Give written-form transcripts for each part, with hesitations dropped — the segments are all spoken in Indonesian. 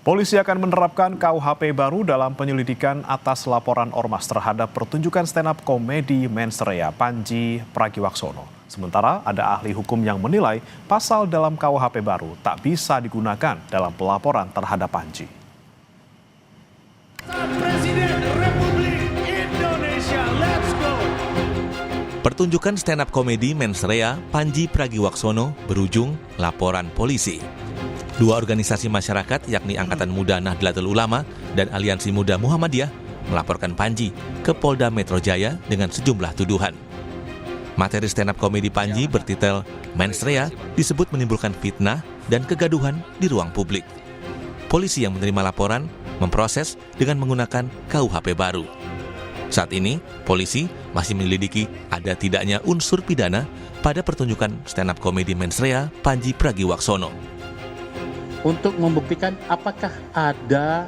Polisi akan menerapkan KUHP baru dalam penyelidikan atas laporan ormas terhadap pertunjukan stand-up komedi Mensreya Panji Pragiwaksono. Sementara ada ahli hukum yang menilai pasal dalam KUHP baru tak bisa digunakan dalam pelaporan terhadap Panji. Presiden Republik Indonesia, let's go! Pertunjukan stand-up komedi Mensreya Panji Pragiwaksono berujung laporan polisi. Dua organisasi masyarakat yakni Angkatan Muda Nahdlatul Ulama dan Aliansi Muda Muhammadiyah melaporkan Panji ke Polda Metro Jaya dengan sejumlah tuduhan. Materi stand-up komedi Panji bertitel Mensreya disebut menimbulkan fitnah dan kegaduhan di ruang publik. Polisi yang menerima laporan memproses dengan menggunakan KUHP baru. Saat ini, polisi masih menyelidiki ada tidaknya unsur pidana pada pertunjukan stand-up komedi Mensreya Panji Pragiwaksono. Untuk membuktikan apakah ada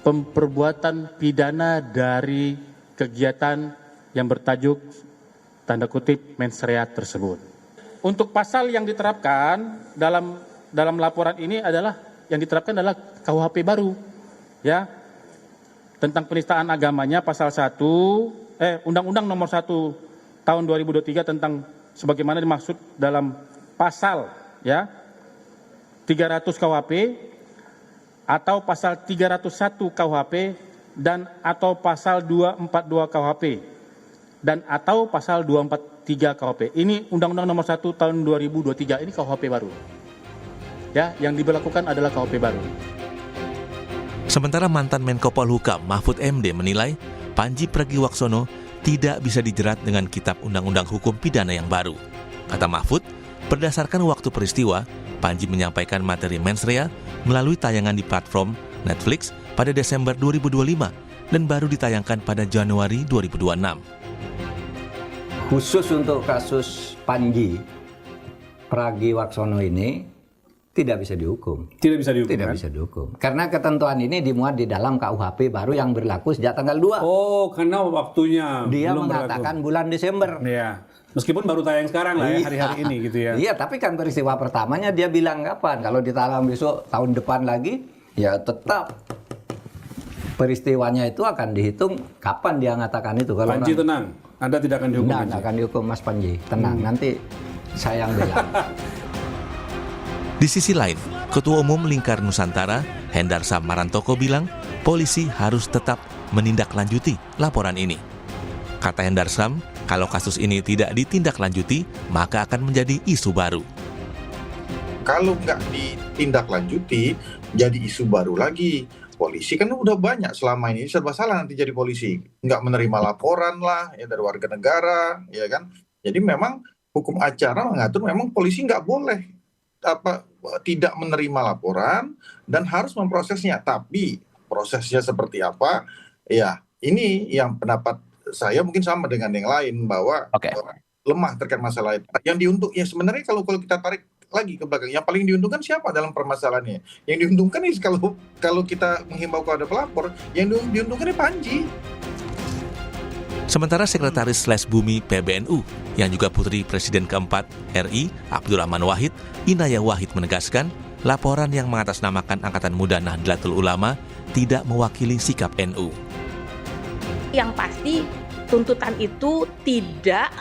perbuatan pidana dari kegiatan yang bertajuk tanda kutip Mensreya tersebut. Untuk pasal yang diterapkan dalam laporan ini adalah KUHP baru, ya, tentang penistaan agamanya pasal 1 Undang-Undang Nomor 1 Tahun 2023 tentang sebagaimana dimaksud dalam pasal 300 KUHP atau pasal 301 KUHP dan atau pasal 242 KUHP dan atau pasal 243 KUHP. Ini Undang-Undang Nomor 1 Tahun 2023, ini KUHP baru. Ya, yang diberlakukan adalah KUHP baru. Sementara mantan Menko Polhukam Mahfud MD menilai Panji Pragiwaksono tidak bisa dijerat dengan Kitab Undang-Undang Hukum Pidana yang baru. Kata Mahfud, berdasarkan waktu peristiwa, Panji menyampaikan materi Mensreya melalui tayangan di platform Netflix pada Desember 2025 dan baru ditayangkan pada Januari 2026. Khusus untuk kasus Panji Pragiwaksono ini tidak bisa dihukum. Tidak bisa dihukum. Tidak bisa dihukum. Karena ketentuan ini dimuat di dalam KUHP baru yang berlaku sejak tanggal 2. Oh, karena waktunya Dia belum mengatakan berlaku. bulan Desember. Iya. Meskipun baru tayang sekarang lah ya, hari-hari ini gitu ya. Iya, tapi kan peristiwa pertamanya dia bilang kapan? Kalau ditayang besok tahun depan lagi, ya tetap peristiwanya itu akan dihitung kapan dia mengatakan itu. Kalau Panji tenang, Anda tidak akan dihukum. Tidak akan dihukum Mas Panji, tenang. Nanti saya yang bilang. Di sisi lain, Ketua Umum Lingkar Nusantara, Hendarsam Marantoko bilang, polisi harus tetap menindaklanjuti laporan ini. Kata Hendarsam, kalau kasus ini tidak ditindaklanjuti, maka akan menjadi isu baru. Kalau nggak ditindaklanjuti, jadi isu baru lagi. Polisi kan udah banyak selama ini, serba salah nanti jadi polisi. Nggak menerima laporan lah ya dari warga negara, ya kan. Jadi memang hukum acara mengatur memang polisi nggak boleh tidak menerima laporan dan harus memprosesnya. Tapi prosesnya seperti apa? Ya, ini yang pendapat saya mungkin sama dengan yang lain bahwa lemah terkait masalah itu. Yang diuntung ya sebenarnya kalau kita tarik lagi ke belakang, yang paling diuntungkan siapa dalam permasalahannya? Yang diuntungkan nih kalau kita menghimbau kepada pelapor, yang diuntungkan Panji. Sementara Sekretaris Bumi PBNU yang juga putri Presiden keempat RI Abdurrahman Wahid, Inayah Wahid menegaskan laporan yang mengatasnamakan Angkatan Muda Nahdlatul Ulama tidak mewakili sikap NU. Yang pasti tuntutan itu tidak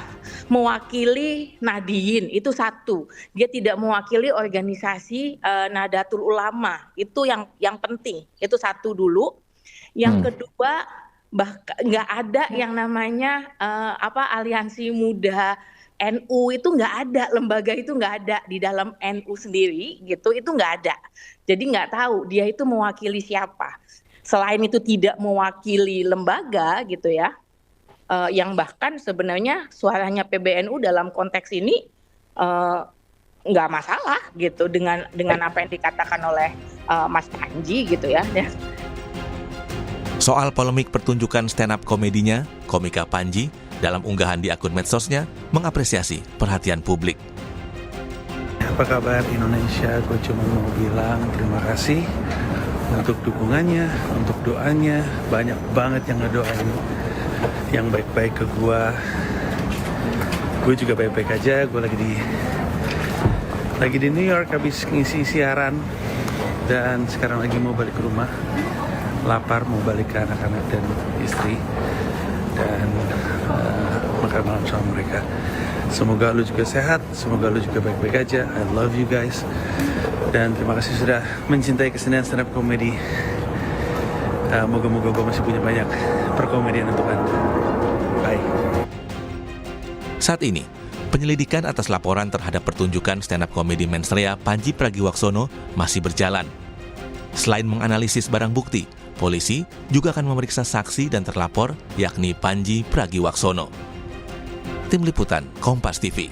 mewakili Nahdien, itu satu. Dia tidak mewakili organisasi Nahdlatul Ulama, itu yang penting. Itu satu dulu. Yang kedua, bahkan nggak ada yang namanya aliansi muda NU, itu nggak ada, lembaga itu nggak ada di dalam NU sendiri gitu, itu nggak ada. Jadi nggak tahu dia itu mewakili siapa. Selain itu tidak mewakili lembaga gitu ya, yang bahkan sebenarnya suaranya PBNU dalam konteks ini nggak masalah gitu dengan apa yang dikatakan oleh Mas Panji gitu ya. Soal polemik pertunjukan stand-up komedinya, komika Panji dalam unggahan di akun medsosnya mengapresiasi perhatian publik. Apa kabar Indonesia? Gue cuma mau bilang terima kasih untuk dukungannya, untuk doanya. Banyak banget yang ngedoain yang baik-baik ke gue. Gue juga baik-baik aja. Gue lagi di New York habis ngisi siaran. dan sekarang lagi mau balik ke rumah. Lapar, mau balik ke anak-anak dan istri dan makan malam sama mereka. Semoga lu juga sehat, semoga lu juga baik-baik aja. I love you guys. Dan terima kasih sudah mencintai kesenian stand up comedy. Moga-moga gue masih punya banyak perkomedian untuk Anda. Bye. Saat ini, penyelidikan atas laporan terhadap pertunjukan stand up comedy mensrea Panji Pragiwaksono masih berjalan. Selain menganalisis barang bukti, polisi juga akan memeriksa saksi dan terlapor yakni Panji Pragiwaksono. Tim Liputan Kompas TV.